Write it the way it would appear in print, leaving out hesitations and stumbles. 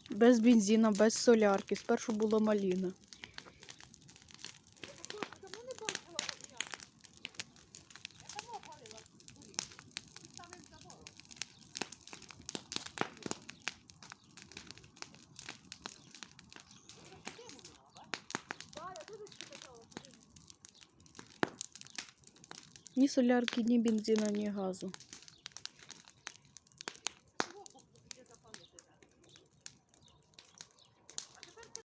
Без бензина, без солярки. Спершу була маліна. Ні солярки, ні бензина, ні газу.